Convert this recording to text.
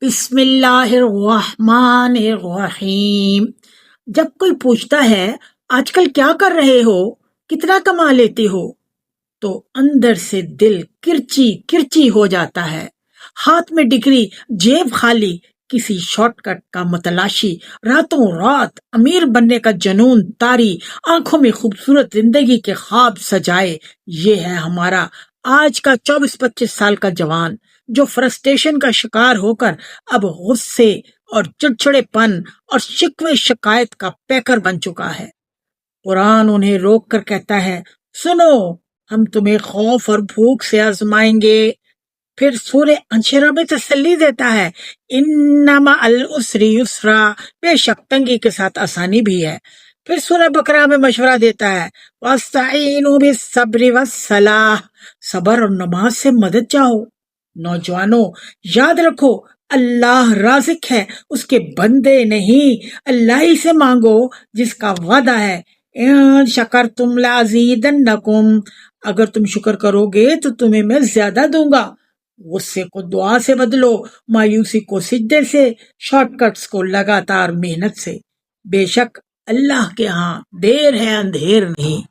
بسم اللہ الرحمن الرحیم۔ جب کوئی پوچھتا ہے آج کل کیا کر رہے ہو، کتنا کما لیتے ہو، تو اندر سے دل کرچی کرچی ہو جاتا ہے۔ ہاتھ میں ڈگری، جیب خالی، کسی شارٹ کٹ کا متلاشی، راتوں رات امیر بننے کا جنون طاری، آنکھوں میں خوبصورت زندگی کے خواب سجائے۔ یہ ہے ہمارا آج کا 24-25 سال کا جوان، جو فرسٹریشن کا شکار ہو کر اب غصے اور چڑچڑے پن اور شکوے شکایت کا پیکر بن چکا ہے۔ قرآن انہیں روک کر کہتا ہے، سنو، ہم تمہیں خوف اور بھوک سے آزمائیں گے۔ پھر سورہ انشرہ میں تسلی دیتا ہے، انما العسر یسرا، بے شک تنگی کے ساتھ آسانی بھی ہے۔ پھر سورہ بقرہ میں مشورہ دیتا ہے، واستعینوا بالصبر والصلاۃ، صبر اور نماز سے مدد چاہو۔ نوجوانوں، یاد رکھو، اللہ رازق ہے، اس کے بندے نہیں۔ اللہ ہی سے مانگو جس کا وعدہ ہے، ان شکرتم لازیدنکم، اگر تم شکر کرو گے تو تمہیں میں زیادہ دوں گا۔ غصے کو دعا سے بدلو، مایوسی کو سجدے سے، شارٹ کٹس کو لگاتار محنت سے۔ بے شک اللہ کے ہاں دیر ہے اندھیر نہیں۔